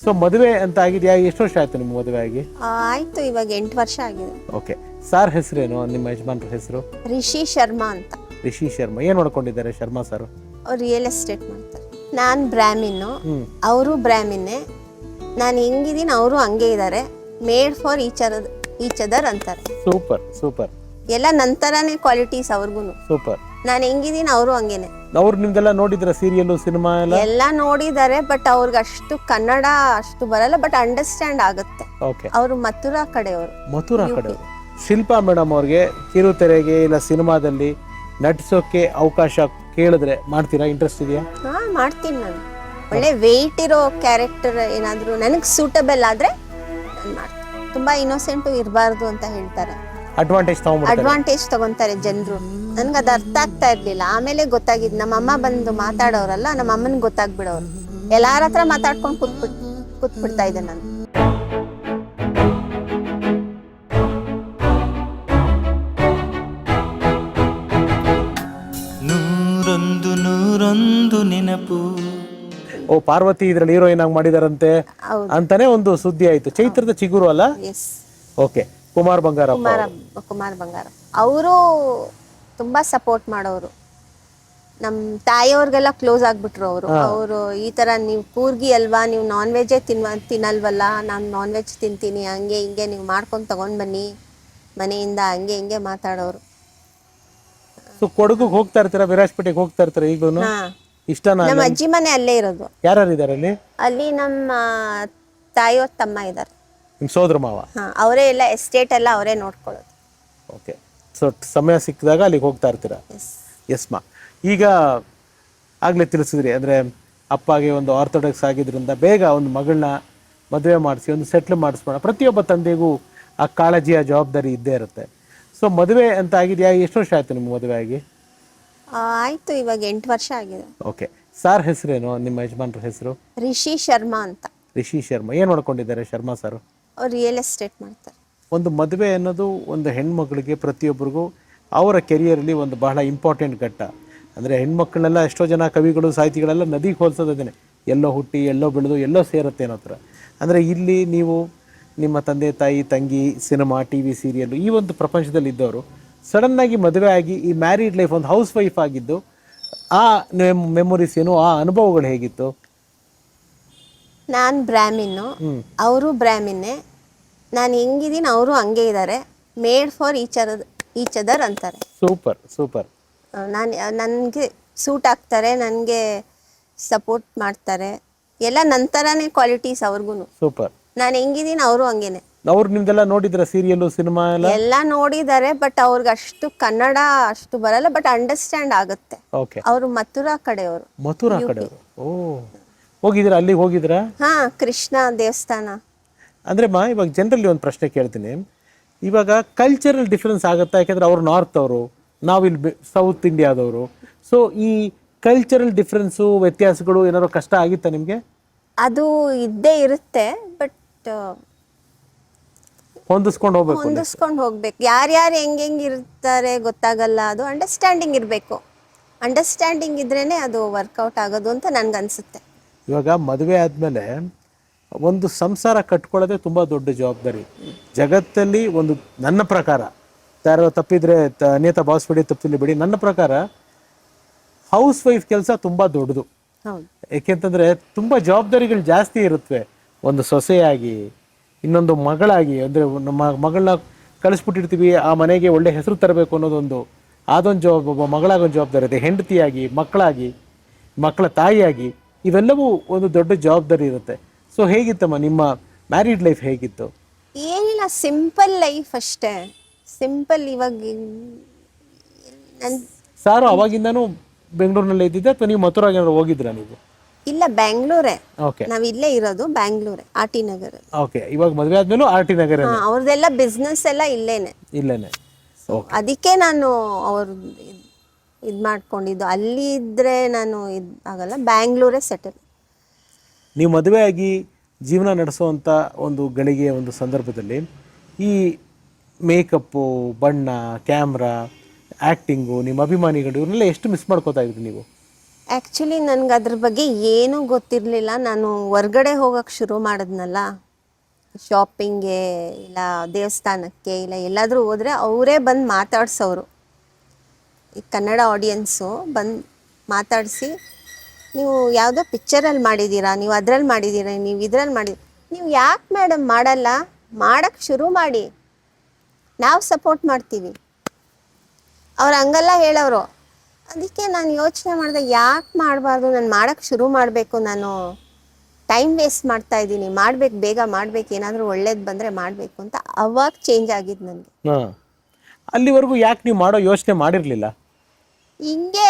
So ಮದುವೆ ಅಂತ ಆಗಿದೆಯಾ? ಎಷ್ಟು ವರ್ಷ ಆಯ್ತು ನಿಮ್ಮ ಮದುವೆ ಆಗಿ? ಆಯ್ತು, ಇವಾಗ 8 ವರ್ಷ ಆಗಿದೆ. ಓಕೆ. ಸಾರ್ ಹೆಸರೇನು, ನಿಮ್ಮ ಯಜಮಾನ್ರ ಹೆಸರು? ರಿಷಿ ಶರ್ಮಾ ಅಂತ. ರಿಷಿ ಶರ್ಮಾ. ಏನ್ ಮಾಡ್ಕೊಂಡಿದ್ದಾರೆ ಶರ್ಮಾ ಸರ್? ಅವ್ರು ರಿಯಲ್ ಎಸ್ಟೇಟ್ ಮಾಡ್ತಾರೆ. ನಾನು ಬ್ರಾಹ್ಮಿನ್ನು, ಅವರು ಬ್ರಾಹ್ಮಿನ್ನೇ. ನಾನು ಹೆಂಗಿದ್ದೀನಿ ಅವರು ಹಂಗೆ ಇದ್ದಾರೆ. ಮೇಡ್ ಫಾರ್ ಈಚ್ ಅದರ್ ಅಂತಾರೆ. Super super. ಎಲ್ಲ ನಂತರನೇ ಕ್ವಾಲಿಟೀಸ್ ಅವ್ರಿಗೂ. ಸೂಪರ್. ನಾನು ಹೆಂಗಿದ್ದೀನಿ ಅವರು ಹಂಗೇನೆ. ಅವ್ರು ನಿಮ್ದೆಲ್ಲ ನೋಡಿದ್ರ ಸೀರಿಯಲ್ ಸಿನಿಮಾ ಎಲ್ಲ ನೋಡಿದ್ದಾರೆ, ಬಟ್ ಅವ್ರಿಗೆ ಅಷ್ಟು ಕನ್ನಡ ಅಷ್ಟು ಬರಲ್ಲ, ಬಟ್ ಅಂಡರ್ಸ್ಟ್ಯಾಂಡ್ ಆಗುತ್ತೆ. ಓಕೆ. ಅವರು ಮಥುರಾ ಕಡೆಯವರು. ಮಥುರಾ ಕಡೆಯವರು. ಶಿಲ್ಪಾ ಮೇಡಮ್ ಅವ್ರಿಗೆ ಕಿರುತೆರೆಗೆ ಇಲ್ಲ ಸಿನಿಮಾದಲ್ಲಿ ನಟಿಸೋಕೆ ಅವಕಾಶ ಕೇಳಿದ್ರೆ ಮಾಡ್ತೀರಾ? ಇಂಟ್ರೆಸ್ಟ್ ಇದೆಯಾ? ಹಾ, ಮಾಡ್ತೀನಿ ನಾನು. ಒಳ್ಳೆ ವೆಯ್ಟ್ ಇರೋ ಕ್ಯಾರೆಕ್ಟರ್ ಏನಾದ್ರು ನನಗೆ ಸೂಟಬಲ್ ಆದ್ರೆ ನಾನು ಮಾಡ್ತೀನಿ. ತುಂಬಾ ಇನ್ನೋಸೆಂಟು ಇರಬಾರ್ದು ಅಂತ ಹೇಳ್ತಾರೆ. ಅಡ್ವಾಂಟೇಜ್ ತಗೊಂತಾರೆ ಜನರು. ನನ್ಗೆ ಅದು ಅರ್ಥ ಆಗ್ತಾ ಇರ್ಲಿಲ್ಲ. ಆಮೇಲೆ ಗೊತ್ತಾಗಿದ್ದು, ನಮ್ಮ ಅಮ್ಮ ಬಂದು ಮಾತಾಡೋರಲ್ಲ, ನಮ್ಮ ಅಮ್ಮನಿಗೆ ಗೊತ್ತಾಗ್ಬಿಡೋರು. ಎಲ್ಲಾರ ಹತ್ರ ಮಾತಾಡ್ಕೊಂಡು ಕೂತ್ಬಿಡ್ತಾ ಇದ್ದೆ ನಾನು. ನೂರೊಂದು ನೆನಪು. ಓ, ಪಾರ್ವತಿ ಇದ್ರಲ್ಲಿ ಹೀರೋಯಿನ್ ಆಗಿ ಮಾಡಿದಾರಂತೆ ಅಂತಾನೆ ಒಂದು ಸುದ್ದಿ ಆಯ್ತು. ಚೈತ್ರದ ಚಿಗುರು ಅಲ್ಲ? ಓಕೆ. ಕುಮಾರ್ ಬಂಗಾರ ಅವರು ತುಂಬಾ ಸಪೋರ್ಟ್ ಮಾಡೋರು. ನಮ್ ತಾಯಿಯವ್ರಿಗೆಲ್ಲ ಕ್ಲೋಸ್ ಆಗ್ಬಿಟ್ರು ಅವರು. ಈ ತರ ನೀವು ಕೂರ್ಗಿ ಅಲ್ವಾ, ನೀವು ನಾನ್ ವೆಜ್ಜೇ ತಿನ್ನಲ್ವಲ್ಲ, ನಾನು ನಾನ್ ವೆಜ್ ತಿಂತೀನಿ, ಹಂಗೆ ಹಿಂಗೆ ನೀವು ಮಾಡ್ಕೊಂಡು ತಗೊಂಡ್ ಬನ್ನಿ ಮನೆಯಿಂದ, ಹಂಗೆ ಹಿಂಗೆ ಮಾತಾಡೋರು. ಸೊ ಕೊಡಗು ಹೋಗ್ತಾ ಇರ್ತೀರಾ? ವಿರಾಜಪೇಟೆಗೆ ಹೋಗ್ತಾ ಇರ್ತೀರಾ ಈಗಲೂ? ಇಷ್ಟನಾ? ನಮ್ಮ ಅಜ್ಜಿ ಮನೆ ಅಲ್ಲೇ ಇರೋದು. ಯಾರು ಇದಾರೆ ಅಲ್ಲಿ? ಅಲ್ಲಿ ನಮ್ಮ ತಾಯಿಯವ್ರ ತಮ್ಮ ಇದ್ದಾರೆ. ನಿಮ್ ಸೋದರ ಮಾವ? ಅವರೇ ಎಲ್ಲ ಎಸ್ಟೇಟ್ ಎಲ್ಲ ಅವರೇ ನೋಡ್ಕೊಳ್ಳೋದು. ಓಕೆ. ಸೊ ಸಮಯ ಸಿಕ್ಕಿದಾಗ ಅಲ್ಲಿಗೆ ಹೋಗ್ತಾ ಇರ್ತೀರಾ? ಎಸ್ ಮಾ. ಈಗ ಆಗ್ಲೇ ತಿಳಿಸಿದ್ರಿ, ಅಂದ್ರೆ ಅಪ್ಪಗೆ ಒಂದು ಆರ್ಥೋಡಾಕ್ಸ್ ಆಗಿದ್ರಿಂದ ಬೇಗ ಒಂದು ಮಗಳನ್ನ ಮದುವೆ ಮಾಡಿಸಿ ಒಂದು ಸೆಟ್ಲ್ ಮಾಡಿಸ್ಬೋಣ. ಪ್ರತಿಯೊಬ್ಬ ತಂದೆಗೂ ಆ ಕಾಳಜಿ, ಆ ಜವಾಬ್ದಾರಿ ಇದ್ದೇ ಇರುತ್ತೆ. ಸೊ ಮದುವೆ ಅಂತ ಆಗಿದೆಯಾ? ಎಷ್ಟು ವರ್ಷ ಆಯ್ತು ನಿಮ್ಮ ಮದುವೆ ಆಗಿ? ಆಯ್ತು, ಇವಾಗ 8 ವರ್ಷ ಆಗಿದೆ. ಓಕೆ. ಸಾರ್ ಹೆಸರೇನು, ನಿಮ್ಮ ಯಜಮಾನ್ರ ಹೆಸರು? ರಿಷಿ ಶರ್ಮಾ ಅಂತ. ರಿಷಿ ಶರ್ಮಾ. ಏನ್ ಮಾಡ್ಕೊಂಡಿದ್ದಾರೆ ಶರ್ಮಾ ಸರ್? ಅವ್ರು ರಿಯಲ್ ಎಸ್ಟೇಟ್ ಮಾಡ್ತಾರೆ. ಒಂದು ಮದುವೆ ಅನ್ನೋದು ಒಂದು ಹೆಣ್ಮಕ್ಳಿಗೆ, ಪ್ರತಿಯೊಬ್ಬರಿಗೂ ಅವರ ಕೆರಿಯರಲ್ಲಿ ಒಂದು ಬಹಳ ಇಂಪಾರ್ಟೆಂಟ್ ಘಟ್ಟ. ಅಂದರೆ ಹೆಣ್ಮಕ್ಳನ್ನೆಲ್ಲ ಎಷ್ಟೋ ಜನ ಕವಿಗಳು, ಸಾಹಿತಿಗಳೆಲ್ಲ ನದಿಗೆ ಹೋಲಿಸೋದೇನೆ, ಎಲ್ಲೋ ಹುಟ್ಟಿ ಎಲ್ಲೋ ಬೆಳೆದು ಎಲ್ಲೋ ಸೇರುತ್ತೆ ಅನ್ನೋ ಥರ. ಅಂದರೆ ಇಲ್ಲಿ ನೀವು ನಿಮ್ಮ ತಂದೆ ತಾಯಿ, ತಂಗಿ, ಸಿನಿಮಾ, ಟಿ ವಿ, ಸೀರಿಯಲ್ಲು, ಈ ಒಂದು ಪ್ರಪಂಚದಲ್ಲಿ ಇದ್ದವರು ಸಡನ್ನಾಗಿ ಮದುವೆ ಆಗಿ ಈ ಮ್ಯಾರಿಡ್ ಲೈಫ್, ಒಂದು ಹೌಸ್ ವೈಫ್ ಆಗಿದ್ದು, ಆ ಮೆಮೊರೀಸ್ ಏನು, ಆ ಅನುಭವಗಳು ಹೇಗಿತ್ತು? ನಾನು ಬ್ರಾಹ್ಮಿನ್ನು, ಅವರು ಬ್ರಾಹ್ಮಿನ್ನೇ. ನಾನು ಹೆಂಗಿದ್ದೀನಿ ಅವರು ಹಂಗೆ ಇದ್ದಾರೆ. ಮೇಡ್ ಫಾರ್ ಈಚ್ ಅದರ್ ಅಂತಾರೆ. Super super. ನನಗೆ ಸೂಟ್ ಆಗ್ತಾರೆ, ನನಗೆ ಸಪೋರ್ಟ್ ಮಾಡ್ತಾರೆ. ಎಲ್ಲ ನಂತರನೇ ಕ್ವಾಲಿಟೀಸ್ ಅವ್ರಿಗೂ. ಸೂಪರ್. ನಾನು ಹೆಂಗಿದ್ದೀನಿ ಅವರು ಹಂಗೇನೆ. ಅವ್ರು ನಿಮ್ದೆಲ್ಲ ನೋಡಿದ್ರ ಸೀರಿಯಲ್ಲು ಸಿನಿಮಾ ಎಲ್ಲ ನೋಡಿದ್ದಾರೆ, ಬಟ್ ಅವ್ರಿಗೆ ಅಷ್ಟು ಕನ್ನಡ ಅಷ್ಟು ಬರಲ್ಲ, ಬಟ್ ಅಂಡರ್ಸ್ಟ್ಯಾಂಡ್ ಆಗುತ್ತೆ. ಓಕೆ. ಅವರು ಮಥುರಾ ಕಡೆಯವರು. ಮಥುರಾ ಕಡೆಯವರು. ಓ, ಹೋಗಿದ್ದೀರಾ? ಅಲ್ಲಿಗೆ ಹೋಗಿದ್ರಾ? ಹಾ, ಕೃಷ್ಣ ದೇವಸ್ಥಾನ. ಅಂದ್ರೆ ಇವಾಗ ಜನರಲ್ಲಿ ಒಂದು ಪ್ರಶ್ನೆ ಕೇಳ್ತೀನಿ. ಇವಾಗ ಕಲ್ಚರಲ್ ಡಿಫ್ರೆನ್ಸ್ ಆಗುತ್ತಾ? ಯಾಕೆಂದ್ರೆ ಅವ್ರು ನಾರ್ತ್ ಅವರು, ನಾವಿಲ್ಲಿ ಸೌತ್ ಇಂಡಿಯಾದವರು. ಸೊ ಈ ಕಲ್ಚರಲ್ ಡಿಫ್ರೆನ್ಸು, ವ್ಯತ್ಯಾಸಗಳು ಏನಾದ್ರು ಕಷ್ಟ ಆಗಿತ್ತಾ ನಿಮಗೆ? ಅದು ಇದ್ದೇ ಇರುತ್ತೆ, ಬಟ್ ಹೊಂದಿಸ್ಕೊಂಡು ಹೋಗ್ಬೇಕು. ಯಾರ್ಯಾರು ಹೆಂಗೆ ಇರ್ತಾರೆ ಗೊತ್ತಾಗಲ್ಲ. ಅದು ಅಂಡರ್ಸ್ಟ್ಯಾಂಡಿಂಗ್ ಇರಬೇಕು. ಅಂಡರ್ಸ್ಟ್ಯಾಂಡಿಂಗ್ ಇದ್ರೇನೆ ಅದು ವರ್ಕೌಟ್ ಆಗೋದು ಅಂತ ನನ್ಗನ್ಸುತ್ತೆ. ಇವಾಗ ಮದುವೆ ಆದಮೇಲೆ ಒಂದು ಸಂಸಾರ ಕಟ್ಕೊಳ್ಳೋದೇ ತುಂಬ ದೊಡ್ಡ ಜವಾಬ್ದಾರಿ ಜಗತ್ತಲ್ಲಿ. ಒಂದು ನನ್ನ ಪ್ರಕಾರ, ಯಾರೋ ತಪ್ಪಿದ್ರೆ ಅನ್ಯತಾ ಭಾವಿಸ್ಬೇಡಿ, ತಪ್ಪಿಲ್ಲ ಬಿಡಿ, ನನ್ನ ಪ್ರಕಾರ ಹೌಸ್ ವೈಫ್ ಕೆಲಸ ತುಂಬ ದೊಡ್ಡದು. ಏಕೆಂತಂದರೆ ತುಂಬ ಜವಾಬ್ದಾರಿಗಳು ಜಾಸ್ತಿ ಇರುತ್ತವೆ. ಒಂದು ಸೊಸೆಯಾಗಿ, ಇನ್ನೊಂದು ಮಗಳಾಗಿ, ಅಂದರೆ ನಮ್ಮ ಮಗಳನ್ನ ಕಳಿಸ್ಬಿಟ್ಟಿರ್ತೀವಿ, ಆ ಮನೆಗೆ ಒಳ್ಳೆ ಹೆಸರು ತರಬೇಕು ಅನ್ನೋದೊಂದು, ಅದೊಂದು ಒಬ್ಬ ಮಗಳಾಗೊಂದು ಜವಾಬ್ದಾರಿ ಇದೆ. ಹೆಂಡತಿಯಾಗಿ, ಮಕ್ಕಳಾಗಿ, ಮಕ್ಕಳ ತಾಯಿಯಾಗಿ, ಇವೆಲ್ಲವೂ ಒಂದು ದೊಡ್ಡ ಜವಾಬ್ದಾರಿ ಇರುತ್ತೆ. ಸೊ ಹೇಗಿತ್ತಮ್ಮ ನಿಮ್ಮ ಮ್ಯಾರಿಡ್ ಲೈಫ್ ಹೇಗಿತ್ತು? ಏನಿಲ್ಲ, ಸಿಂಪಲ್ ಲೈಫ್ ಅಷ್ಟೇ. ಸಿಂಪಲ್. ಇವಾಗ ಸಾರು ಅವಾಗಿಂದಾನು ಬೆಂಗಳೂರಿನಲ್ಲೇ ಇದ್ದಿದ್ದೆ ಅಥವಾ ನೀವು ಮಥುರಾಗೆ ಹೋಗಿದ್ರಾ ನೀವು? ಇಲ್ಲ, ಬ್ಯಾಂಗ್ಳೂರೇ. ಓಕೆ. ನಾವ್ ಇಲ್ಲೇ ಇರೋದು ಬ್ಯಾಂಗ್ಳೂರೇ, ಆರ್ ಟಿ ನಗರ. ಓಕೆ. ಇವಾಗ ಮದುವೆ ಆದ್ಮೇಲೂ ಆರ್ ಟಿ ನಗರ? ಅವ್ರದೆಲ್ಲ ಬಿಸ್ನೆಸ್ ಎಲ್ಲ ಇಲ್ಲೇನೆ. ಅದಕ್ಕೆ ನಾನು ಅವ್ರ ಇದ್ ಮಾಡ್ಕೊಂಡಿದ್ದು. ಅಲ್ಲಿ ಇದ್ರೆ ನಾನು ಆಗಲ್ಲ, ಬ್ಯಾಂಗ್ಳೂರೇ ಸೆಟಲ್. ನೀವು ಮದುವೆ ಆಗಿ ಜೀವನ ನಡೆಸುವಂಥ ಒಂದು ಗಳಿಗೆ, ಒಂದು ಸಂದರ್ಭದಲ್ಲಿ ಈ ಮೇಕಪ್ಪು, ಬಣ್ಣ, ಕ್ಯಾಮ್ರಾ, ಆ್ಯಕ್ಟಿಂಗು, ನಿಮ್ಮ ಅಭಿಮಾನಿಗಳು, ಇವನ್ನೆಲ್ಲ ಎಷ್ಟು ಮಿಸ್ ಮಾಡ್ಕೋತಾ ಇದ್ರಿ ನೀವು? ಆ್ಯಕ್ಚುಲಿ ನನಗೆ ಅದ್ರ ಬಗ್ಗೆ ಏನೂ ಗೊತ್ತಿರಲಿಲ್ಲ. ನಾನು ಹೊರ್ಗಡೆ ಹೋಗೋಕ್ಕೆ ಶುರು ಮಾಡಿದ್ನಲ್ಲ, ಶಾಪಿಂಗ್ಗೆ ಇಲ್ಲ ದೇವಸ್ಥಾನಕ್ಕೆ ಇಲ್ಲ ಎಲ್ಲಾದರೂ ಹೋದರೆ ಅವರೇ ಬಂದು ಮಾತಾಡ್ಸೋರು. ಈ ಕನ್ನಡ ಆಡಿಯನ್ಸು ಬಂದು ಮಾತಾಡಿಸಿ, ನೀವು ಯಾವುದೋ ಪಿಕ್ಚರಲ್ಲಿ ಮಾಡಿದ್ದೀರಾ, ನೀವು ಅದರಲ್ಲಿ ಮಾಡಿದ್ದೀರಾ, ನೀವು ಇದರಲ್ಲಿ ನೀವು ಯಾಕೆ ಮೇಡಮ್ ಮಾಡಲ್ಲ, ಮಾಡೋಕ್ಕೆ ಶುರು ಮಾಡಿ, ನಾವು ಸಪೋರ್ಟ್ ಮಾಡ್ತೀವಿ. ಅವ್ರು ಹಂಗೆಲ್ಲ ಹೇಳೋರು. ಅದಕ್ಕೆ ನಾನು ಯೋಚನೆ ಮಾಡಿದೆ, ಯಾಕೆ ಮಾಡಬಾರ್ದು, ನಾನು ಮಾಡೋಕ್ಕೆ ಶುರು ಮಾಡಬೇಕು, ನಾನು ಟೈಮ್ ವೇಸ್ಟ್ ಮಾಡ್ತಾ ಇದ್ದೀನಿ, ಮಾಡ್ಬೇಕು, ಬೇಗ ಮಾಡ್ಬೇಕು, ಏನಾದರೂ ಒಳ್ಳೇದು ಬಂದರೆ ಮಾಡಬೇಕು ಅಂತ ಅವಾಗ ಚೇಂಜ್ ಆಗಿದ್ದು ನನಗೆ. ಅಲ್ಲಿವರೆಗೂ ಯಾಕೆ ನೀವು ಮಾಡೋ ಯೋಚನೆ ಮಾಡಿರಲಿಲ್ಲ? ಹಿಂಗೆ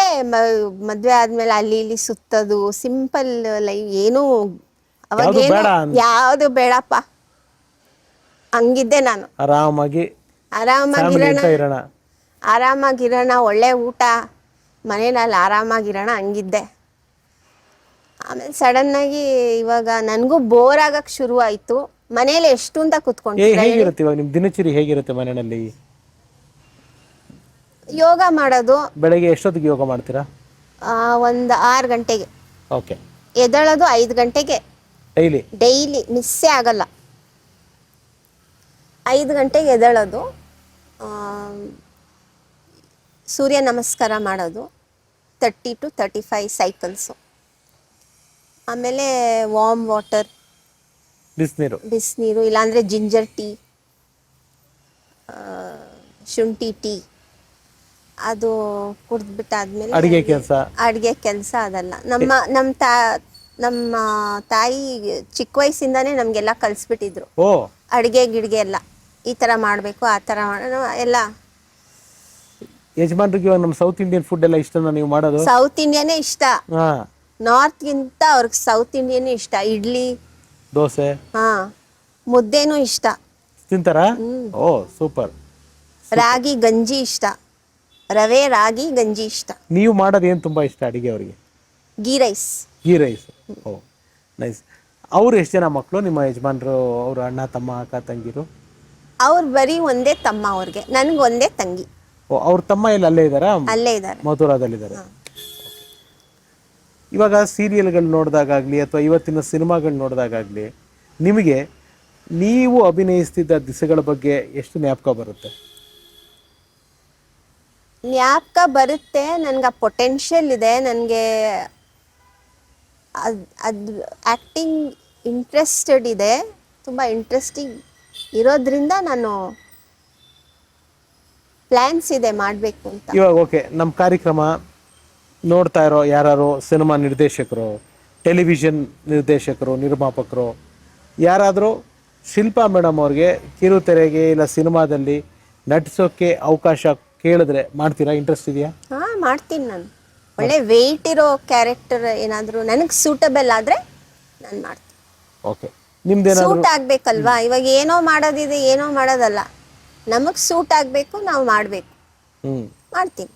ಮದುವೆ ಆದಮೇಲೆ ಅಲ್ಲಿ ಇಲ್ಲಿ ಸುತ್ತೋದು, ಸಿಂಪಲ್ ಲೈಫ್, ಏನೂ ಅವಾಗ ಯಾವುದು ಬೇಡಪ್ಪ ಹಂಗಿದ್ದೆ ನಾನು. ಆರಾಮಾಗಿರೋಣ, ಒಳ್ಳೆ ಊಟ, ಮನೇನಲ್ಲಿ ಆರಾಮಾಗಿರೋಣ ಹಂಗಿದ್ದೆ. ಆಮೇಲೆ ಸಡನ್ನಾಗಿ ಇವಾಗ ನನಗೂ ಬೋರ್ ಆಗಕ್ಕೆ ಶುರು ಆಯಿತು. ಮನೇಲಿ ಎಷ್ಟು ಅಂತ ಕುತ್ಕೊಂಡು ಹೇಗಿರುತ್ತೆ ಇವಾಗ ನಿಮ್ಮ ದಿನಚರಿ ಹೇಗಿರುತ್ತೆ ಮನೆಯಲ್ಲಿ? ಯೋಗ ಮಾಡೋದು. ಬೆಳಗ್ಗೆ ಎಷ್ಟೊತ್ತಿಗೆ ಯೋಗ ಮಾಡ್ತೀರಾ? ಒಂದು 6 ಗಂಟೆಗೆ. ಓಕೆ. ಎದ್ದೇಳೋದು 5 ಗಂಟೆಗೆ ಡೈಲಿ ಮಿಸ್ಸೇ ಆಗಲ್ಲ. 5 ಗಂಟೆಗೆ ಎದ್ದೇಳೋದು, ಸೂರ್ಯ ನಮಸ್ಕಾರ ಮಾಡೋದು, 30 to 35 ಸೈಕಲ್ಸು. ಆಮೇಲೆ ವಾರ್ಮ್ ವಾಟರ್, ಬಿಸಿನೀರು, ಇಲ್ಲಾಂದರೆ ಜಿಂಜರ್ ಟೀ, ಶುಂಠಿ ಟೀ, ಅದು ಕುಡಿದ್ಬಿಟ್ಟಾದ್ಮೇಲೆ ಅಡುಗೆ ಕೆಲಸ. ಅದಲ್ಲ ನಮ್ಮ ತಾಯಿ ಚಿಕ್ಕ ವಯಸ್ಸಿಂದಾನೇ ನಮಗೆಲ್ಲ ಕಲಿಸ್ಬಿಟ್ಟಿದ್ರು. ಅಡುಗೆ ಗಿಡ್ಗೆ ಎಲ್ಲ ಈ ಥರ ಮಾಡಬೇಕು, ಆ ಥರ ಎಲ್ಲ. ಯಜಮಾನ್ರಿಗೆ ನಮ್ಮ ಸೌತ್ ಇಂಡಿಯನ್ ಫುಡ್ ಎಲ್ಲ ಇಷ್ಟನಾ ನೀವು ಮಾಡೋದು? ಸೌತ್ ಇಂಡಿಯನ್ನೇ ಇಷ್ಟ. ನಾರ್ತ್ಗಿಂತ ಅವ್ರಿಗೆ ಸೌತ್ ಇಂಡಿಯನ್ನೇ ಇಷ್ಟ. ಇಡ್ಲಿ, ದೋಸೆ, ಮುದ್ದೆನೂ ಇಷ್ಟ. ತಿಂತಾರಾ? ಓ ಸೂಪರ್. ರಾಗಿ ಗಂಜಿ ಇಷ್ಟ, ರವೆ ರಾಗಿ ಗಂಜಿ ಇಷ್ಟ. ನೀವು ಮಾಡೋದು ಏನು ತುಂಬಾ ಇಷ್ಟ ಅಡಿಗೆ ಅವರಿಗೆ? ಗೀ ರೈಸ್. ಓ ನೈಸ್. ಅವ್ರು ಎಷ್ಟು ಜನ ಮಕ್ಕಳು ನಿಮ್ಮ ಯಜಮಾನ್ರು? ಅವ್ರ ಅಣ್ಣ ತಮ್ಮ ಅಕ್ಕ ತಂಗಿರು? ಅವ್ರು ಬರೀ ಒಂದೇ ತಮ್ಮ, ಅವ್ರಿಗೆ. ನನಗೆ ಒಂದೇ ತಂಗಿ. ಓ, ಅವ್ರ ತಮ್ಮ ಎಲ್ಲ ಅಲ್ಲೇ ಇದ್ದಾರಾ? ಅಲ್ಲೇ ಇದ್ದಾರೆ, ಮಥುರಾದಲ್ಲಿದ್ದಾರೆ. ಇವಾಗ ಸೀರಿಯಲ್ಗಳು ನೋಡಿದಾಗಲಿ ಅಥವಾ ಇವತ್ತಿನ ಸಿನಿಮಾಗಳು ನೋಡಿದಾಗಲಿ ನಿಮಗೆ ನೀವು ಅಭಿನಯಿಸ್ತಿದ್ದ ದಿಸೆಗಳ ಬಗ್ಗೆ ಎಷ್ಟು ಜ್ಞಾಪಕ ಬರುತ್ತೆ? ಜ್ಞಾಪಕ ಬರುತ್ತೆ. ನನಗೆ ಆ ಪೊಟೆನ್ಷಿಯಲ್ ಇದೆ. ನನಗೆ ಅದು ಆ್ಯಕ್ಟಿಂಗ್ ಇಂಟ್ರೆಸ್ಟೆಡ್ ಇದೆ, ತುಂಬ ಇಂಟ್ರೆಸ್ಟಿಂಗ್ ಇರೋದ್ರಿಂದ ನಾನು ಪ್ಲ್ಯಾನ್ಸ್ ಇದೆ ಮಾಡಬೇಕು ಅಂತ. ಇವಾಗ ಓಕೆ, ನಮ್ಮ ಕಾರ್ಯಕ್ರಮ ನೋಡ್ತಾ ಇರೋ ಯಾರು ಸಿನಿಮಾ ನಿರ್ದೇಶಕರು, ಟೆಲಿವಿಷನ್ ನಿರ್ದೇಶಕರು, ನಿರ್ಮಾಪಕರು ಯಾರಾದರೂ ಶಿಲ್ಪಾ ಮೇಡಮ್ ಅವ್ರಿಗೆ ಕಿರುತೆರೆಗೆ ಇಲ್ಲ ಸಿನಿಮಾದಲ್ಲಿ ನಟಿಸೋಕ್ಕೆ ಅವಕಾಶ ಕೇಳಿದ್ರೆ ಮಾಡ್ತೀರಾ? ಇಂಟ್ರೆಸ್ಟ್ ಇದೆಯಾ? ಮಾಡ್ತೀನಿ. ನಾನು ಒಳ್ಳೆ ವೆಯ್ಟ್ ಇರೋ ಕ್ಯಾರೆಕ್ಟರ್ ಏನಾದರೂ ನನಗೆ ಸೂಟಬಲ್ ಆದರೆ ನಾನು ಮಾಡ್ತೀನಿ. ಓಕೆ. ನಿಮ್ದೇನಾದರೂ ಸೂಟ್ ಆಗಬೇಕಲ್ವಾ? ಇವಾಗ ಏನೋ ಮಾಡೋದಿದೆ, ಏನೋ ಮಾಡೋದಲ್ಲ, ನಮಗೆ ಸೂಟ್ ಆಗಬೇಕು, ನಾವು ಮಾಡಬೇಕು, ಮಾಡ್ತೀನಿ.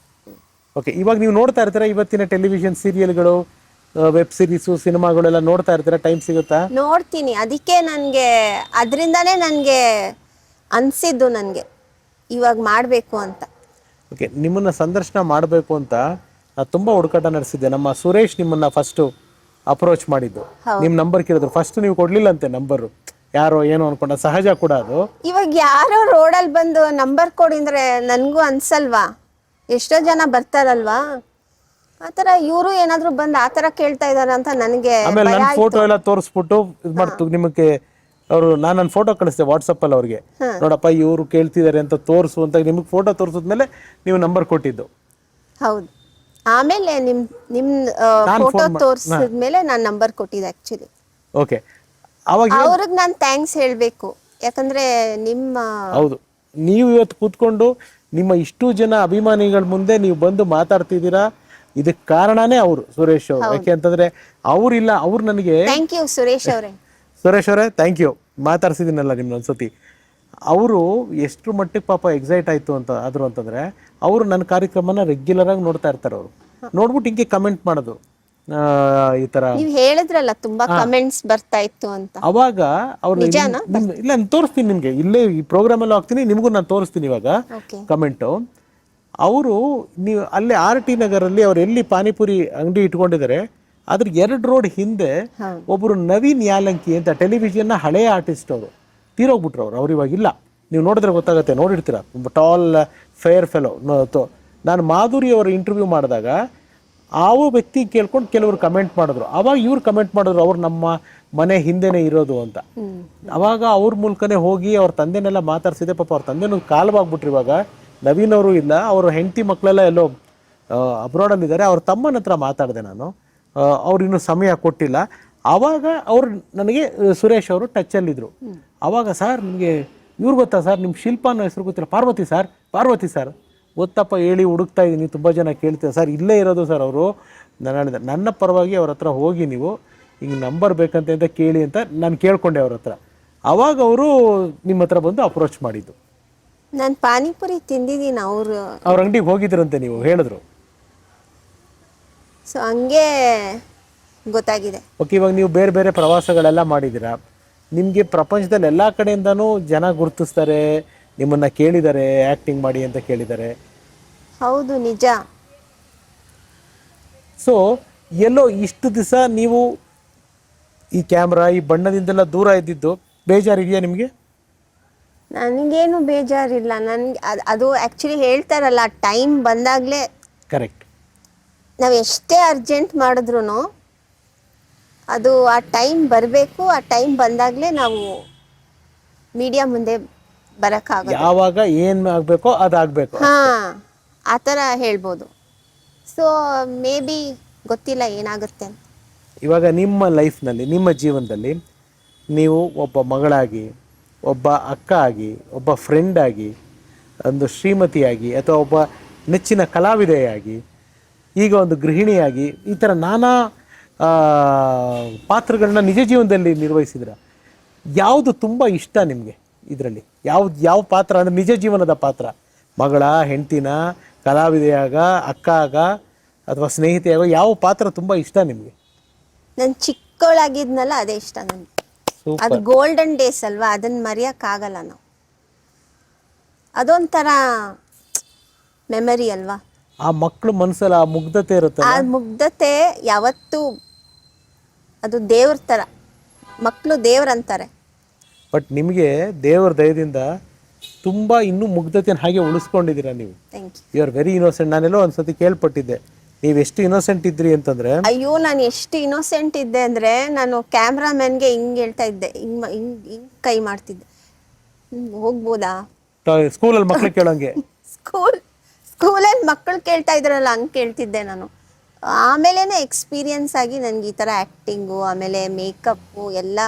ಓಕೆ. ಇವಾಗ ನೀವು ನೋಡ್ತಾ ಇರ್ತೀರಾ ಇವತ್ತಿನ ಟೆಲಿವಿಷನ್ ಸೀರಿಯಲ್ಗಳು, ವೆಬ್ ಸೀರೀಸು, ಸಿನಿಮಾಗಳೆಲ್ಲ ನೋಡ್ತಾ ಇರ್ತೀರಾ? ಟೈಮ್ ಸಿಗುತ್ತಾ? ನೋಡ್ತೀನಿ. ಅದಕ್ಕೆ ನನಗೆ ಅದರಿಂದನೇ ನನಗೆ ಅನಿಸಿದ್ದು ನನಗೆ ಇವಾಗ ಮಾಡಬೇಕು ಅಂತ. ಓಕೆ. ನಿಮ್ಮನ್ನು ಸಂದರ್ಶನ ಮಾಡಬೇಕು ಅಂತ ತುಂಬ ಹುಡುಕಾಟ ನಡೆಸಿದ್ದೆ. ನಮ್ಮ ಸುರೇಶ್ ನಿಮ್ಮನ್ನು ಫಸ್ಟು ಅಪ್ರೋಚ್ ಮಾಡಿದ್ದು, ನಿಮ್ಮ ನಂಬರ್ ಕೇಳಿದ್ರು. ಫಸ್ಟ್ ನೀವು ಕೊಡಲಿಲ್ಲಂತೆ ನಂಬರು, ಯಾರೋ ಏನೋ ಅನ್ಕೊಂಡ. ಸಹಜ ಕೂಡ ಅದು. ಇವಾಗ ಯಾರೋ ರೋಡಲ್ಲಿ ಬಂದು ನಂಬರ್ ಕೊಡಿಂದ್ರೆ ನನಗೂ ಅನ್ಸಲ್ವಾ? ಎಷ್ಟೋ ಜನ ಬರ್ತಾರಲ್ವಾ, ಆ ಥರ ಇವರು ಏನಾದರೂ ಬಂದು ಆ ಥರ ಕೇಳ್ತಾ ಇದ್ದಾರೆ ಅಂತ ನನಗೆ. ಆಮೇಲೆ ನನ್ನ ಫೋಟೋ ಎಲ್ಲ ತೋರಿಸ್ಬಿಟ್ಟು ಇದು ಮಾಡ್ತು ನಿಮಗೆ. ಅವರು ನನ್ನ ಫೋಟೋ ಕಳಿಸ್ದೆ ವಾಟ್ಸಪ್ಪಲ್ಲಿ ಅವ್ರಿಗೆ, ನೋಡಪ್ಪ ಇವರು ಕೇಳ್ತಿದ್ದಾರೆ ಅಂತ ತೋರಿಸು ಅಂತ. ನಿಮಗೆ ಫೋಟೋ ತೋರಿಸಿದ್ಮೇಲೆ ನೀವು ನಂಬರ್ ಕೊಟ್ಟಿದ್ದು. ಹೌದು. ಆಮೇಲೆ ನಿಮ್ಮ ಫೋಟೋ ತೋರಿಸಿದ್ಮೇಲೆ ನಾನು ನಂಬರ್ ಕೊಟ್ಟಿದ್ದೆ ಆ್ಯಕ್ಚುಲಿ. ಓಕೆ. ಅವಾಗ ಅವ್ರಿಗೆ ನಾನು ಥ್ಯಾಂಕ್ಸ್ ಹೇಳಬೇಕು. ಯಾಕಂದರೆ ಹೌದು, ನೀವು ಇವತ್ತು ಕೂತ್ಕೊಂಡು ನಿಮ್ಮ ಇಷ್ಟು ಜನ ಅಭಿಮಾನಿಗಳ ಮುಂದೆ ನೀವು ಬಂದು ಮಾತಾಡ್ತಿದ್ದೀರಾ, ಇದಕ್ಕೆ ಕಾರಣನೇ ಅವರು, ಸುರೇಶ್ ಅವರು. ಯಾಕೆ ಅಂತಂದ್ರೆ ಅವರಿಲ್ಲ, ಅವ್ರು ನನಗೆ. ಥ್ಯಾಂಕ್ ಯು ಸುರೇಶ್ ಅವರೇ. ಸುರೇಶ್ ಅವರೇ ಥ್ಯಾಂಕ್ ಯು. ಮಾತಾಡ್ಸಿದ್ದೀನಲ್ಲ ನಿಮ್ನ ಒಂದ್ಸತಿ. ಅವರು ಎಷ್ಟು ಮಟ್ಟಿಗೆ ಪಾಪ ಎಕ್ಸೈಟ್ ಆಯಿತು ಅಂತ ಆದರು ಅಂತಂದರೆ, ಅವರು ನನ್ನ ಕಾರ್ಯಕ್ರಮನ ರೆಗ್ಯುಲರಾಗಿ ನೋಡ್ತಾ ಇರ್ತಾರೆ. ಅವರು ನೋಡ್ಬಿಟ್ಟು ಹಿಂಗೆ ಕಮೆಂಟ್ ಮಾಡೋದು, ಈ ಥರ ನೀವು ಹೇಳಿದ್ರಲ್ಲ ತುಂಬ ಕಮೆಂಟ್ಸ್ ಬರ್ತಾ ಇತ್ತು ಅಂತ. ಅವಾಗ ಅವ್ರು ಇಲ್ಲ ನಾನು ತೋರಿಸ್ತೀನಿ ನಿಮಗೆ, ಇಲ್ಲೇ ಈ ಪ್ರೋಗ್ರಾಮಲ್ಲೂ ಹಾಕ್ತೀನಿ, ನಿಮಗೂ ನಾನು ತೋರಿಸ್ತೀನಿ ಇವಾಗ ಕಮೆಂಟು. ಅವರು ನೀವು ಅಲ್ಲಿ RT ನಗರಲ್ಲಿ ಅವ್ರು ಎಲ್ಲಿ ಪಾನಿಪುರಿ ಅಂಗಡಿ ಇಟ್ಕೊಂಡಿದ್ದಾರೆ ಅದ್ರ 2 ರೋಡ್ ಹಿಂದೆ ಒಬ್ಬರು ನವೀನ್ ಯಾಲಂಕಿ ಅಂತ ಟೆಲಿವಿಷನ್ನ ಹಳೆಯ ಆರ್ಟಿಸ್ಟ್ ಅವರು ತೀರೋಗ್ಬಿಟ್ರು ಅವ್ರು ಇವಾಗ ಇಲ್ಲ. ನೀವು ನೋಡಿದ್ರೆ ಗೊತ್ತಾಗುತ್ತೆ, ನೋಡಿರ್ತೀರ, ತುಂಬ ಟಾಲ್ ಫೇರ್ ಫೆಲೋ. ನಾನು ಮಾಧುರಿ ಅವರ ಇಂಟರ್ವ್ಯೂ ಮಾಡಿದಾಗ ಆ ವ್ಯಕ್ತಿ ಕೇಳ್ಕೊಂಡು ಕೆಲವರು ಕಮೆಂಟ್ ಮಾಡಿದ್ರು. ಅವಾಗ ಇವ್ರು ಕಮೆಂಟ್ ಮಾಡಿದ್ರು, ಅವ್ರು ನಮ್ಮ ಮನೆ ಹಿಂದೆನೇ ಇರೋದು ಅಂತ. ಅವಾಗ ಅವ್ರ ಮೂಲಕನೇ ಹೋಗಿ ಅವ್ರ ತಂದೆನೆಲ್ಲ ಮಾತಾಡ್ಸಿದೆ. ಪಾಪ ಅವ್ರ ತಂದೆನೂ ಕಾಲವಾಗ್ಬಿಟ್ರು. ಇವಾಗ ನವೀನ್ ಅವರು ಇಲ್ಲ, ಅವ್ರ ಹೆಂಡತಿ ಮಕ್ಕಳೆಲ್ಲ ಎಲ್ಲೋ ಅಬ್ರಾಡಲ್ಲಿದ್ದಾರೆ. ಅವ್ರ ತಮ್ಮನ ಹತ್ರ ಮಾತಾಡಿದೆ ನಾನು, ಅವ್ರು ಇನ್ನೂ ಸಮಯ ಕೊಟ್ಟಿಲ್ಲ. ಆವಾಗ ಅವ್ರು ನನಗೆ ಸುರೇಶ್ ಅವರು ಟಚ್ಚಲ್ಲಿದ್ದರು. ಆವಾಗ ಸರ್ ನಿಮಗೆ ಇವ್ರು ಗೊತ್ತಾ ಸರ್, ನಿಮ್ಮ ಶಿಲ್ಪ ಅನ್ನೋ ಹೆಸರು ಗೊತ್ತಿಲ್ಲ? ಪಾರ್ವತಿ ಸರ್ ಗೊತ್ತಪ್ಪ, ಹೇಳಿ ಹುಡುಕ್ತಾ ಇದ್ದೀನಿ, ತುಂಬ ಜನ ಕೇಳ್ತೀವಿ ಸರ್, ಇಲ್ಲೇ ಇರೋದು ಸರ್ ಅವರು. ನಾನು ಹೇಳಿದೆ ನನ್ನ ಪರವಾಗಿ ಅವ್ರ ಹತ್ರ ಹೋಗಿ ನೀವು ಹಿಂಗೆ ನಂಬರ್ ಬೇಕಂತೆ ಅಂತ ಕೇಳಿ ಅಂತ ನಾನು ಕೇಳ್ಕೊಂಡೆ ಅವ್ರ ಹತ್ರ. ಆವಾಗ ಅವರು ನಿಮ್ಮ ಹತ್ರ ಬಂದು ಅಪ್ರೋಚ್ ಮಾಡಿದ್ದು. ನಾನು ಪಾನಿಪುರಿ ತಿಂದಿದ್ದೀನಿ ಅವ್ರ ಅಂಗಡಿಗೆ ಹೋಗಿದ್ರಂತೆ, ನೀವು ಹೇಳಿದ್ರು. ಸೊ ಹಂಗೆ ಗೊತ್ತಾಗಿದೆ. ಓಕೆ, ಇವಾಗ ನೀವು ಬೇರೆ ಬೇರೆ ಪ್ರವಾಸಗಳೆಲ್ಲ ಮಾಡಿದ್ದೀರಾ. ನಿಮಗೆ ಪ್ರಪಂಚದಲ್ಲಿ ಎಲ್ಲ ಕಡೆಯಿಂದನೂ ಜನ ಗುರುತಿಸ್ತಾರೆ, ನಿಮ್ಮನ್ನು ಕೇಳಿದ್ದಾರೆ, ಆ್ಯಕ್ಟಿಂಗ್ ಮಾಡಿ ಅಂತ ಕೇಳಿದ್ದಾರೆ. ಹೌದು, ನಿಜ. ಸೊ ಎಲ್ಲೋ ಇಷ್ಟು ದಿವಸ ನೀವು ಈ ಕ್ಯಾಮ್ರಾ, ಈ ಬಣ್ಣದಿಂದೆಲ್ಲ ದೂರ ಇದ್ದಿದ್ದು ಬೇಜಾರಿದೆಯಾ ನಿಮಗೆ? ನನಗೇನು ಬೇಜಾರಿಲ್ಲ. ನನಗೆ ಅದು ಆ್ಯಕ್ಚುಲಿ ಹೇಳ್ತಾರಲ್ಲ, ಟೈಮ್ ಬಂದಾಗಲೇ. ಕರೆಕ್ಟ್. ನಾವು ಎಷ್ಟೇ ಅರ್ಜೆಂಟ್ ಮಾಡಿದ್ರು ಅದು ಆ ಟೈಮ್ ಬರಬೇಕು. ಆ ಟೈಮ್ ಬಂದಾಗಲೇ ನಾವು ಮೀಡಿಯಾ ಮುಂದೆ ಬರೋಕ್ಕಾಗಲ್ಲ. ಯಾವಾಗ ಏನು ಆಗಬೇಕೋ ಅದಾಗಬೇಕು. ಹಾಂ, ಆ ಥರ ಹೇಳ್ಬೋದು. ಸೊ ಮೇ ಬಿ ಗೊತ್ತಿಲ್ಲ ಏನಾಗುತ್ತೆ ಅಂತ. ಇವಾಗ ನಿಮ್ಮ ಲೈಫ್ನಲ್ಲಿ, ನಿಮ್ಮ ಜೀವನದಲ್ಲಿ ನೀವು ಒಬ್ಬ ಮಗಳಾಗಿ, ಒಬ್ಬ ಅಕ್ಕ ಆಗಿ, ಒಬ್ಬ ಫ್ರೆಂಡ್ ಆಗಿ, ಒಂದು ಶ್ರೀಮತಿಯಾಗಿ, ಅಥವಾ ಒಬ್ಬ ನೆಚ್ಚಿನ ಕಲಾವಿದೆಯಾಗಿ, ಈಗ ಒಂದು ಗೃಹಿಣಿಯಾಗಿ, ಈ ಥರ ನಾನಾ ಪಾತ್ರಗಳನ್ನ ನಿಜ ಜೀವನದಲ್ಲಿ ನಿರ್ವಹಿಸಿದ್ರ. ಯಾವುದು ತುಂಬ ಇಷ್ಟ ನಿಮಗೆ ಇದರಲ್ಲಿ? ಯಾವ ಪಾತ್ರ ಅಂದರೆ ನಿಜ ಜೀವನದ ಪಾತ್ರ? ಮಗಳ, ಹೆಂಡ್ತಿನ, ಕಲಾವಿದೆಯಾಗ, ಅಕ್ಕ ಆಗ, ಅಥವಾ ಸ್ನೇಹಿತೆಯಾಗ, ಯಾವ ಪಾತ್ರ ತುಂಬ ಇಷ್ಟ ನಿಮಗೆ? ನಾನು ಚಿಕ್ಕವಳಾಗಿದ್ನಲ್ಲ, ಅದೇ ಇಷ್ಟ ನನಗೆ. ಅದು ಗೋಲ್ಡನ್ ಡೇಸ್ ಅಲ್ವಾ, ಅದನ್ನ ಮರೆಯೋಕ್ಕಾಗಲ್ಲ ನಾವು. ಅದೊಂಥರ ಮೆಮರಿ ಅಲ್ವಾ. ಆ ಮಕ್ಕಳು ಮನಸ್ಸಲ್ಲಿ ಆ ಮುಗ್ಧತೆ ಇರುತ್ತೆ. ಆ ಮುಗ್ಧತೆ ಯಾವತ್ತೂ ಅದು ದೇವ್ರ ಥರ. ಮಕ್ಕಳು ದೇವ್ರಂತಾರೆ. ಬಟ್ ನಿಮಗೆ ದೇವರ ದಯದಿಂದ ತುಂಬ ಇನ್ನೂ ಮುಗ್ಧತೆನ ಹಾಗೆ ಉಳಿಸ್ಕೊಂಡಿದ್ದೀರಾ ನೀವು. Thank you. You are very innocent. ನಾನೆಲ್ಲೋ ಒಂದ್ಸತಿ ಕೇಳ್ಪಟ್ಟಿದ್ದೆ, ನೀವು ಎಷ್ಟು ಇನ್ನೋಸೆಂಟ್ ಇದ್ರಿ ಅಂತಂದ್ರೆ. ಅಯ್ಯೋ, ನಾನು ಎಷ್ಟು ಇನ್ನೋಸೆಂಟ್ ಇದ್ದೆ ಅಂದರೆ, ನಾನು ಕ್ಯಾಮ್ರಾಮನ್ಗೆ ಹಿಂಗೆ ಹೇಳ್ತಾ ಇದ್ದೆ, ಹಿಂಗೆ ಕೈ ಮಾಡ್ತಿದ್ದೆ. ಹೋಗ್ಬೋದಾ? ಸ್ಕೂಲಲ್ಲಿ ಮಕ್ಳು ಕೇಳೋಂಗೆ. ಸ್ಕೂಲಲ್ಲಿ ಮಕ್ಕಳು ಕೇಳ್ತಾ ಇದ್ರಲ್ಲ, ಹಂಗೆ ಕೇಳ್ತಿದ್ದೆ ನಾನು. ಆಮೇಲೆ ಎಕ್ಸ್ಪೀರಿಯನ್ಸ್ ಆಗಿ ನನಗೆ ಈ ಥರ ಆ್ಯಕ್ಟಿಂಗು, ಆಮೇಲೆ ಮೇಕಪ್ಪು ಎಲ್ಲ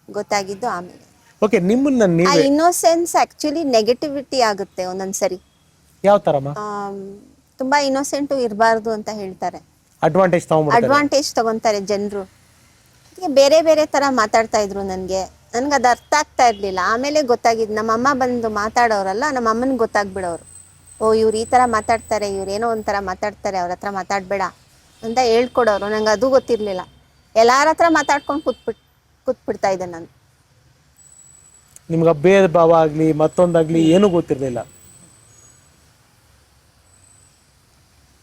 ಗೊತ್ತಾಗಿದ್ದು ಆಮೇಲೆ. ಓಕೆ, ನಿಮ್ಮನ್ನ ಆ ಇನ್ನೋಸೆನ್ಸ್ ಆ್ಯಕ್ಚುಲಿ ನೆಗೆಟಿವಿಟಿ ಆಗುತ್ತೆ ಒಂದೊಂದ್ಸರಿ. ಯಾವ ಥರಮ್ಮ? ತುಂಬ ಇನ್ನೋಸೆಂಟು ಇರಬಾರ್ದು ಅಂತ ಹೇಳ್ತಾರೆ. ಅಡ್ವಾಂಟೇಜ್ ತಗೊತಾರೆ ಜನರು. ಬೇರೆ ಬೇರೆ ಥರ ಮಾತಾಡ್ತಾ ಇದ್ರು ನನಗೆ ಅದು ಅರ್ಥ ಆಗ್ತಾ ಇರಲಿಲ್ಲ. ಆಮೇಲೆ ಗೊತ್ತಾಗಿದ್ದು, ನಮ್ಮಮ್ಮ ಬಂದು ಮಾತಾಡೋರಲ್ಲ, ನಮ್ಮ ಅಮ್ಮನಿಗೆ ಗೊತ್ತಾಗ್ಬಿಡೋರು. ಓ, ಇವ್ರು ಈ ಥರ ಮಾತಾಡ್ತಾರೆ, ಇವ್ರೇನೋ ಒಂಥರ ಮಾತಾಡ್ತಾರೆ, ಅವ್ರ ಹತ್ರ ಮಾತಾಡಬೇಡ ಅಂತ ಹೇಳ್ಕೊಡೋರು. ನಂಗೆ ಅದು ಗೊತ್ತಿರಲಿಲ್ಲ. ಎಲ್ಲಾರ ಹತ್ರ ಮಾತಾಡ್ಕೊಂಡು ಕೂತ್ಬಿಡ್ತಾ ಇದ್ದೆ ನಾನು. ನಿಮ್ಗೆ ಭೇದ ಭಾವ ಆಗಲಿ ಮತ್ತೊಂದಾಗಲಿ ಏನೂ ಗೊತ್ತಿರಲಿಲ್ಲ.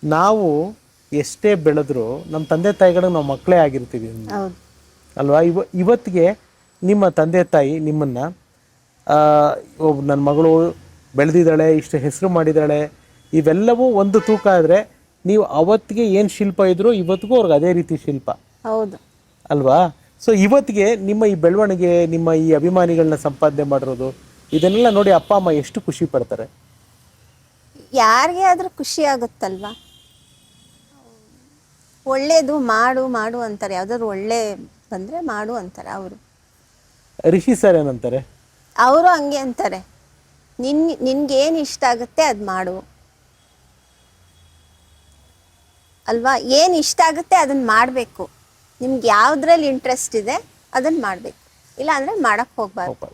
ನಾವು ಎಷ್ಟೇ ಬೆಳೆದ್ರು ನಮ್ಮ ತಂದೆ ತಾಯಿಗಳಿಗೆ ನಾವು ಮಕ್ಕಳೇ ಆಗಿರ್ತೀವಿ ಅಲ್ವಾ? ಇವತ್ತಿಗೆ ನಿಮ್ಮ ತಂದೆ ತಾಯಿ ನಿಮ್ಮನ್ನು, ನನ್ನ ಮಗಳು ಬೆಳೆದಿದ್ದಾಳೆ, ಇಷ್ಟು ಹೆಸರು ಮಾಡಿದ್ದಾಳೆ, ಇವೆಲ್ಲವೂ ಒಂದು ತೂಕ ಆದರೆ, ನೀವು ಅವತ್ತಿಗೆ ಏನು ಶಿಲ್ಪ ಇದ್ರು ಇವತ್ತಿಗೂ ಅವ್ರಿಗೆ ಅದೇ ರೀತಿ ಶಿಲ್ಪ. ಹೌದು ಅಲ್ವಾ? ಸೊ ಇವತ್ತಿಗೆ ನಿಮ್ಮ ಈ ಬೆಳವಣಿಗೆ, ನಿಮ್ಮ ಈ ಅಭಿಮಾನಿಗಳನ್ನ ಸಂಪಾದನೆ ಮಾಡಿರೋದು, ಇದನ್ನೆಲ್ಲ ನೋಡಿ ಅಪ್ಪ ಅಮ್ಮ ಎಷ್ಟು ಖುಷಿ ಪಡ್ತಾರೆ. ಯಾರಿಗೆ ಆದರೂ ಖುಷಿ ಆಗುತ್ತಲ್ವಾ? ಒಳ್ಳೇದು ಮಾಡು ಅಂತಾರೆ. ಯಾವ್ದಾದ್ರು ಒಳ್ಳೆ ಬಂದರೆ ಮಾಡು ಅಂತಾರೆ ಅವರು. ರಿಷಿ ಸರ್ ಏನಂತಾರೆ? ಅವರು ಹಂಗೆ ಅಂತಾರೆ, ನಿನ್ಗೇನು ಇಷ್ಟ ಆಗುತ್ತೆ ಅದು ಮಾಡು ಅಲ್ವಾ. ಏನು ಇಷ್ಟ ಆಗುತ್ತೆ ಅದನ್ನು ಮಾಡಬೇಕು. ನಿಮ್ಗೆ ಯಾವುದ್ರಲ್ಲಿ ಇಂಟ್ರೆಸ್ಟ್ ಇದೆ ಅದನ್ನು ಮಾಡಬೇಕು, ಇಲ್ಲ ಅಂದರೆ ಮಾಡೋಕ್ಕೆ ಹೋಗ್ಬಾರ್ದು.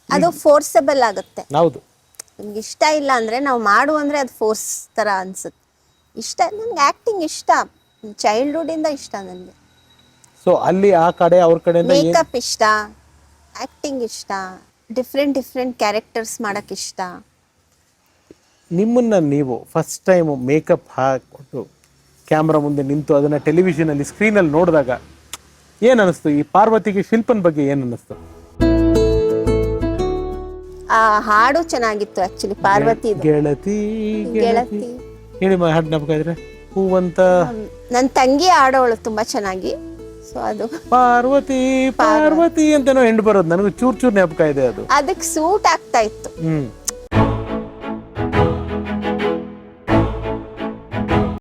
ಅದು ಫೋರ್ಸಬಲ್ ಆಗುತ್ತೆ. ಹೌದು. ನಿಮ್ಗೆ ಇಷ್ಟ ಇಲ್ಲ ಅಂದರೆ ನಾವು ಮಾಡು ಅಂದರೆ ಅದು ಫೋರ್ಸ್ ಥರ ಅನ್ಸುತ್ತೆ. ಇಷ್ಟ, ನನಗೆ ಆ್ಯಕ್ಟಿಂಗ್ ಇಷ್ಟ, ಚೈಲ್ಡ್ಹುಡ್ಡಿಂದ ಇಷ್ಟ ನನಗೆ. ಸೊ ಅಲ್ಲಿ ಆ ಕಡೆ ಅವ್ರ ಕಡೆ ಮೇಕಪ್ ಇಷ್ಟ, ಆ್ಯಕ್ಟಿಂಗ್ ಇಷ್ಟ, ಡಿಫ್ರೆಂಟ್ ಕ್ಯಾರೆಕ್ಟರ್ಸ್ ಮಾಡೋಕ್ಕೆ ಇಷ್ಟ. ನಿಮ್ಮನ್ನ ನೀವು ಫಸ್ಟ್ ಟೈಮ್ ಮೇಕಪ್ ಹಾಕ್ಬಿಟ್ಟು ಕ್ಯಾಮ್ರಾ ಮುಂದೆ ನಿಂತು ಅದನ್ನ ಟೆಲಿವಿಷನಲ್ಲಿ ಸ್ಕ್ರೀನಲ್ಲಿ ನೋಡಿದಾಗ ಏನ್ ಅನಿಸ್ತು? ಈ ಪಾರ್ವತಿಗೆ ಶಿಲ್ಪನ್ ಬಗ್ಗೆ ಏನ್ ಅನಿಸ್ತು? ಆ ಹಾಡು ಚೆನ್ನಾಗಿತ್ತು ಆಕ್ಚುಲಿ, ಪಾರ್ವತಿ ಗೆಳತಿ ಗೆಳತಿ ಹೇಳಿ ಹಾಡು ಜ್ಞಾಪಕ ಇದ್ರೆ. ಹೂವಂತ ನನ್ನ ತಂಗಿ ಆಡೋಳು ತುಂಬಾ ಚೆನ್ನಾಗಿ. ಸೊ ಅದು ಪಾರ್ವತಿ ಪಾರ್ವತಿ ಅಂತನೋ ಎಂಡ್ ಬರೋದು ನನಗೆ ಚೂರ್ ಜ್ಞಾಪಕ ಇದೆ. ಅದು ಅದಕ್ಕೆ ಸೂಟ್ ಆಗ್ತಾ ಇತ್ತು.